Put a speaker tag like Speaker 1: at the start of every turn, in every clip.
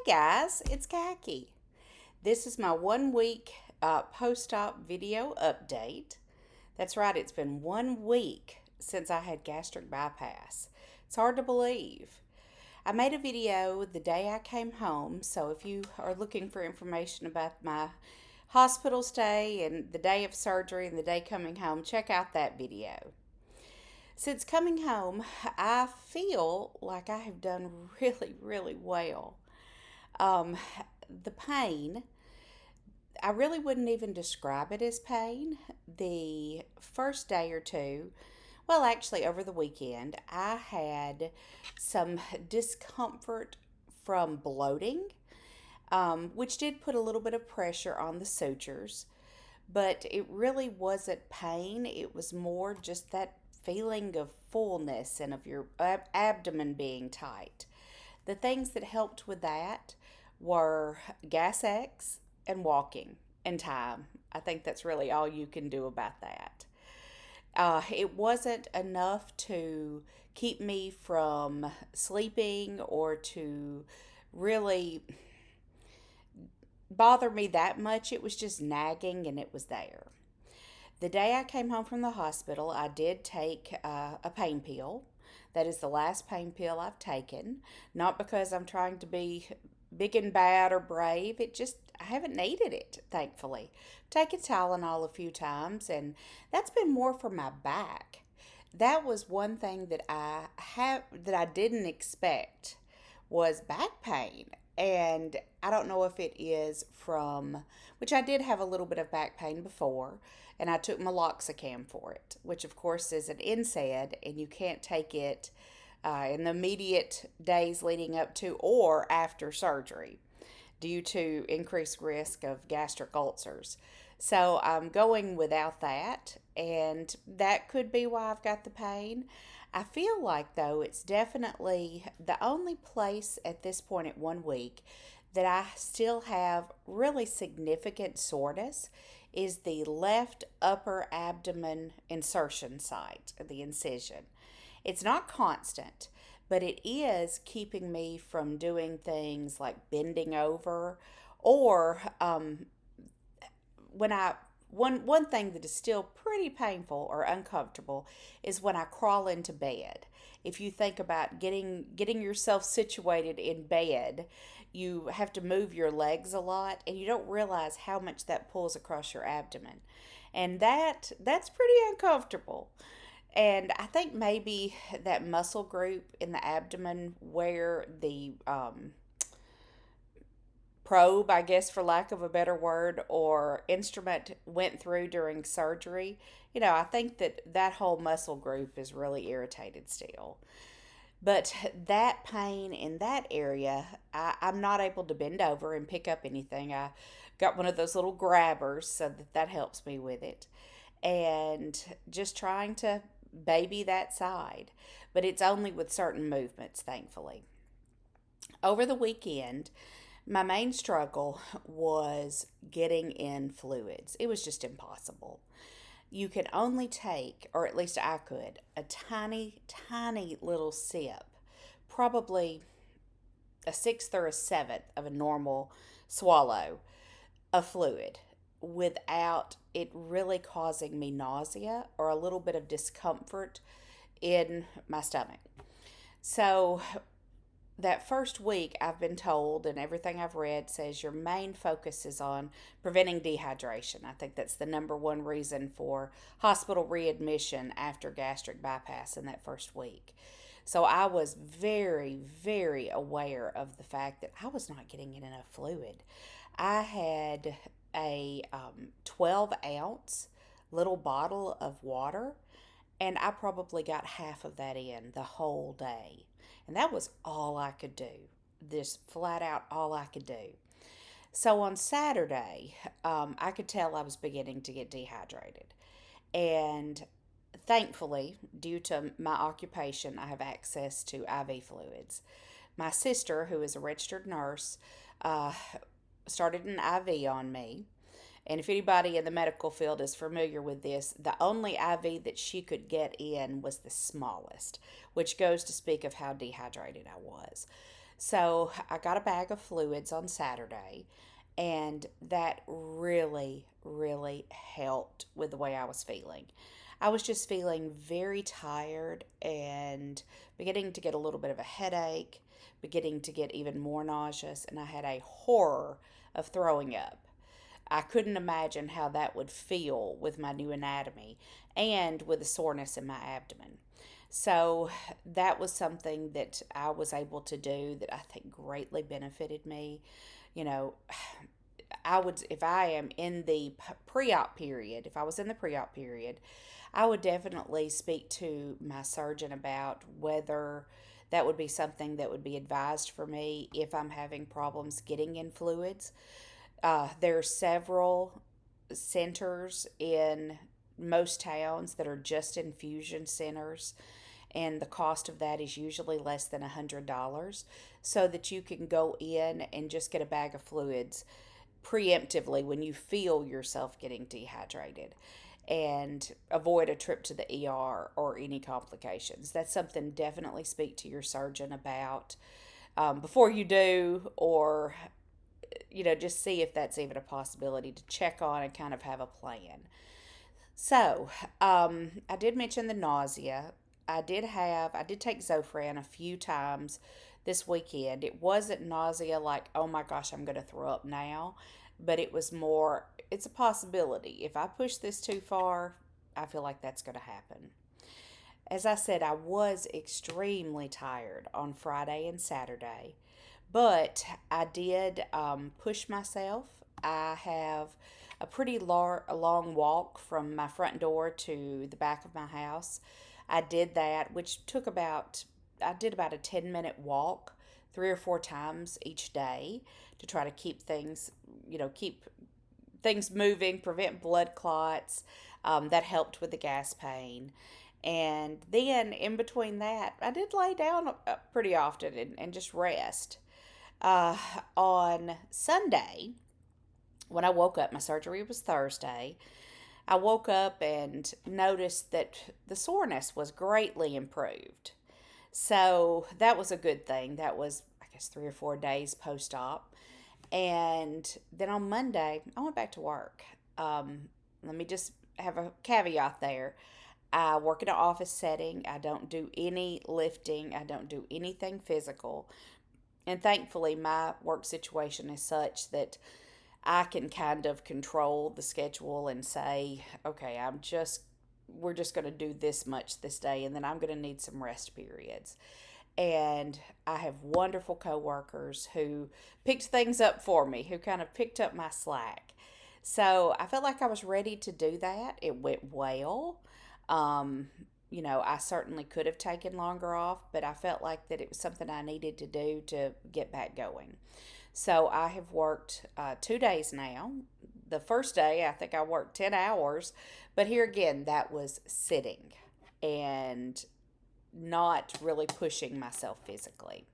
Speaker 1: guys, it's Khaki. This is my 1 week post-op video update. That's right, it's been 1 week since I had gastric bypass. It's hard to believe. I made a video the day I came home, so if you are looking for information about my hospital stay and the day of surgery and the day coming home, check out that video. Since coming home, I feel like I have done really, really well. Um, the pain, I really wouldn't even describe it as pain. The first day or two, well, actually, over the weekend, I had some discomfort from bloating, which did put a little bit of pressure on the sutures, but it really wasn't pain. It was more just that feeling of fullness and of your abdomen being tight. The things that helped with that were gas X and walking and time. I think that's really all you can do about that. It wasn't enough to keep me from sleeping or to really bother me that much. It was just nagging and it was there. The day I came home from the hospital, I did take a pain pill. That is the last pain pill I've taken. Not because I'm trying to be big and bad or brave. It just, I haven't needed it, thankfully. I've taken Tylenol a few times, and that's been more for my back. That was one thing that I didn't expect was back pain. And I don't know if it is from, which I did have a little bit of back pain before, and I took meloxicam for it, which of course is an NSAID, and you can't take it in the immediate days leading up to or after surgery due to increased risk of gastric ulcers. So I'm going without that, and that could be why I've got the pain. I feel like, though, it's definitely the only place at this point at 1 week that I still have really significant soreness is the left upper abdomen insertion site, the incision. It's not constant, but it is keeping me from doing things like bending over or when I one thing that is still pretty painful or uncomfortable is when I crawl into bed. If you think about getting yourself situated in bed, you have to move your legs a lot and you don't realize how much that pulls across your abdomen. And that's pretty uncomfortable. And I think maybe that muscle group in the abdomen where the probe, I guess, for lack of a better word, or instrument went through during surgery, I think that whole muscle group is really irritated still. But that pain in that area, I'm not able to bend over and pick up anything. I got one of those little grabbers so that helps me with it. And just trying to baby that side. But it's only with certain movements, thankfully. Over the weekend, my main struggle was getting in fluids. It was just impossible. You can only take, or at least I could, a tiny, tiny little sip, probably a sixth or a seventh of a normal swallow of fluid without it really causing me nausea or a little bit of discomfort in my stomach. So that first week, I've been told, and everything I've read says your main focus is on preventing dehydration. I think that's the number one reason for hospital readmission after gastric bypass in that first week. So I was very, very aware of the fact that I was not getting in enough fluid. I had a 12-ounce little bottle of water, and I probably got half of that in the whole day. And that was all I could do. This flat out all I could do. So on Saturday, I could tell I was beginning to get dehydrated. And thankfully, due to my occupation, I have access to IV fluids. My sister, who is a registered nurse, started an IV on me. And if anybody in the medical field is familiar with this, the only IV that she could get in was the smallest, which goes to speak of how dehydrated I was. So I got a bag of fluids on Saturday, and that really, really helped with the way I was feeling. I was just feeling very tired and beginning to get a little bit of a headache, beginning to get even more nauseous, and I had a horror of throwing up. I couldn't imagine how that would feel with my new anatomy and with the soreness in my abdomen. So that was something that I was able to do that I think greatly benefited me. You know, I would, if I am in the pre op period, if I was in the pre op period, I would definitely speak to my surgeon about whether that would be something that would be advised for me if I'm having problems getting in fluids. There are several centers in most towns that are just infusion centers, and the cost of that is usually less than $100, so that you can go in and just get a bag of fluids preemptively when you feel yourself getting dehydrated and avoid a trip to the ER or any complications. That's something definitely speak to your surgeon about before you do, or just see if that's even a possibility to check on and kind of have a plan. So, I did mention the nausea. I did take Zofran a few times this weekend. It wasn't nausea like, oh my gosh, I'm going to throw up now, but it was more, it's a possibility. If I push this too far, I feel like that's going to happen. As I said, I was extremely tired on Friday and Saturday, but I did push myself. I have a pretty a long walk from my front door to the back of my house. I did that, which took I did about a 10-minute walk 3 or 4 times each day to try to keep things moving, prevent blood clots. That helped with the gas pain. And then in between that, I did lay down pretty often and just rest. Uh, on Sunday, when I woke up, my surgery was Thursday. I woke up and noticed that the soreness was greatly improved. So that was a good thing. That was, I guess, 3 or 4 days post op. And then on Monday, I went back to work. Let me just have a caveat there. I work in an office setting. I don't do any lifting. I don't do anything physical. And thankfully, my work situation is such that I can kind of control the schedule and say, okay, we're just going to do this much this day, and then I'm going to need some rest periods. And I have wonderful coworkers who picked things up for me, who kind of picked up my slack. So I felt like I was ready to do that. It went well. Um, I certainly could have taken longer off, but I felt like that it was something I needed to do to get back going. So I have worked 2 days now. The first day, I think I worked 10 hours, but here again, that was sitting and not really pushing myself physically.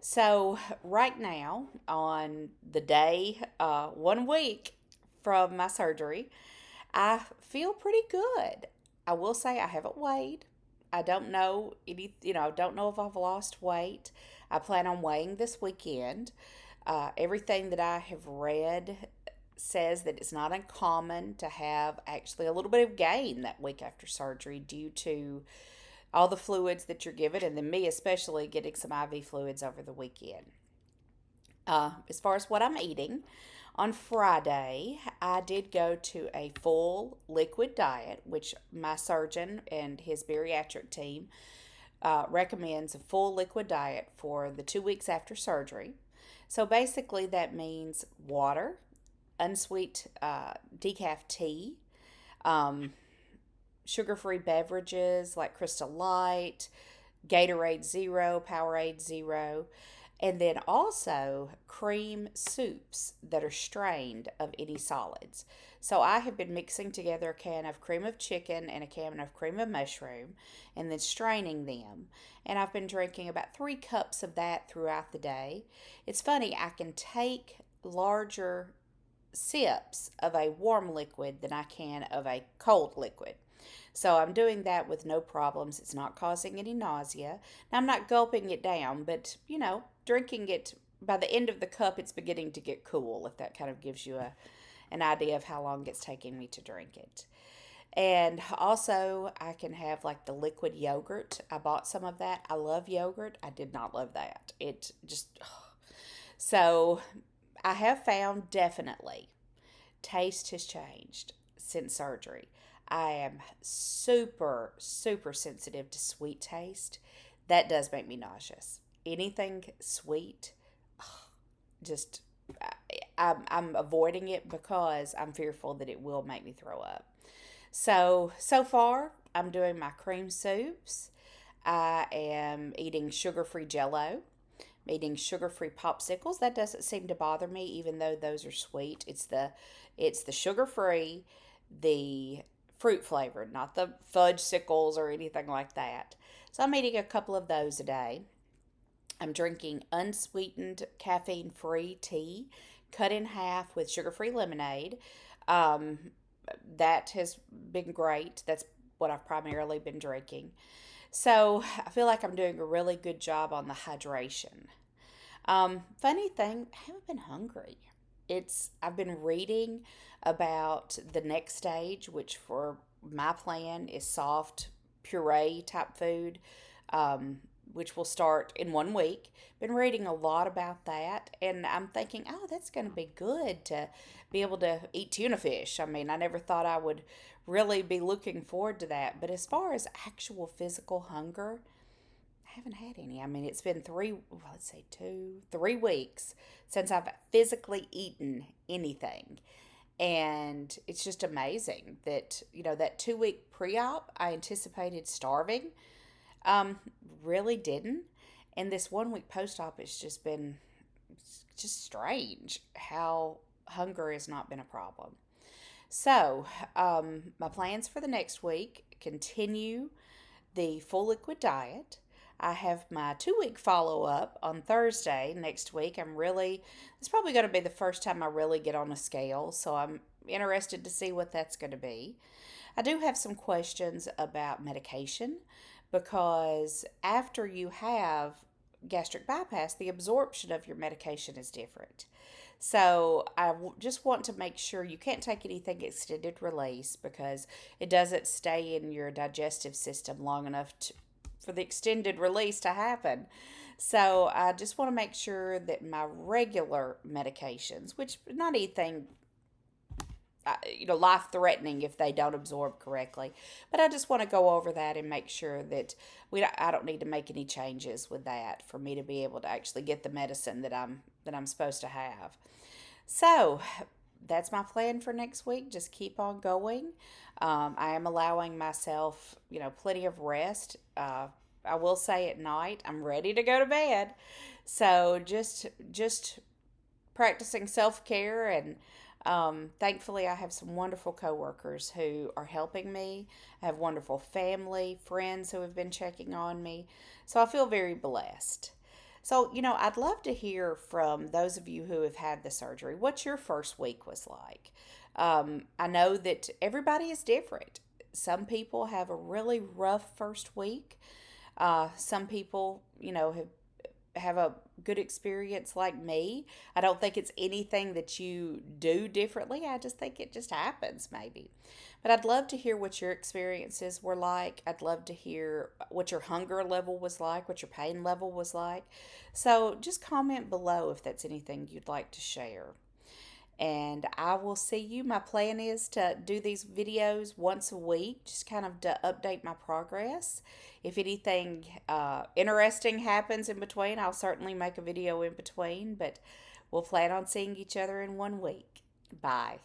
Speaker 1: So, right now, on the day, 1 week from my surgery, I feel pretty good. I will say I haven't weighed. I don't know don't know if I've lost weight. I plan on weighing this weekend. Everything that I have read says that it's not uncommon to have actually a little bit of gain that week after surgery due to all the fluids that you're given, and then me especially getting some IV fluids over the weekend. As far as what I'm eating, on Friday, I did go to a full liquid diet, which my surgeon and his bariatric team recommends a full liquid diet for the 2 weeks after surgery. So basically, that means water, unsweet decaf tea, um, sugar free beverages like Crystal Light, Gatorade Zero, Powerade Zero, and then also cream soups that are strained of any solids. So I have been mixing together a can of cream of chicken and a can of cream of mushroom and then straining them. And I've been drinking about 3 cups of that throughout the day. It's funny, I can take larger sips of a warm liquid than I can of a cold liquid. So I'm doing that with no problems. It's not causing any nausea. Now I'm not gulping it down, but drinking it by the end of the cup, it's beginning to get cool, if that kind of gives you an idea of how long it's taking me to drink it. And also, I can have like the liquid yogurt. I bought some of that. I love yogurt. I did not love that. It just, so I have found definitely taste has changed since surgery. I am super, super sensitive to sweet taste. That does make me nauseous. Anything sweet, just I'm avoiding it because I'm fearful that it will make me throw up. So far, I'm doing my cream soups. I am eating sugar-free jello. I'm eating sugar-free popsicles. That doesn't seem to bother me, even though those are sweet. It's the sugar-free, the fruit flavored, not the fudge sickles or anything like that. So I'm eating a couple of those a day. I'm drinking unsweetened, caffeine free tea cut in half with sugar free lemonade. Um, that has been great. That's what I've primarily been drinking. So I feel like I'm doing a really good job on the hydration. Funny thing, I haven't been hungry. I've been reading about the next stage, which for my plan is soft puree type food, um, which will start in 1 week. Been reading a lot about that, and I'm thinking, oh, that's going to be good to be able to eat tuna fish. I mean, I never thought I would really be looking forward to that. But as far as actual physical hunger, I haven't had any. I mean, it's been let's say 3 weeks since I've physically eaten anything. And it's just amazing that, that 2 week pre op, I anticipated starving. Um, really didn't. And this 1 week post op, it's just strange how hunger has not been a problem. So, my plans for the next week continue the full liquid diet. I have my 2 week follow up on Thursday next week. It's probably going to be the first time I really get on a scale, so I'm interested to see what that's going to be. I do have some questions about medication because after you have gastric bypass, the absorption of your medication is different. So just want to make sure you can't take anything extended release because it doesn't stay in your digestive system long enough for the extended release to happen. So I just want to make sure that my regular medications, which not anything life threatening if they don't absorb correctly. But I just want to go over that and make sure that I don't need to make any changes with that for me to be able to actually get the medicine that I'm supposed to have. So that's my plan for next week. Just keep on going. I am allowing myself, plenty of rest. I will say at night I'm ready to go to bed. So just practicing self care and thankfully, I have some wonderful coworkers who are helping me. I have wonderful family, friends who have been checking on me. So I feel very blessed. So, I'd love to hear from those of you who have had the surgery what your first week was like. I know that everybody is different. Some people have a really rough first week. Some people, have a good experience like me. I don't think it's anything that you do differently. I just think it just happens maybe. But I'd love to hear what your experiences were like. I'd love to hear what your hunger level was like, what your pain level was like. So just comment below if that's anything you'd like to share. And I will see you. My plan is to do these videos once a week, just kind of to update my progress. If anything interesting happens in between, I'll certainly make a video in between, but we'll plan on seeing each other in 1 week. Bye.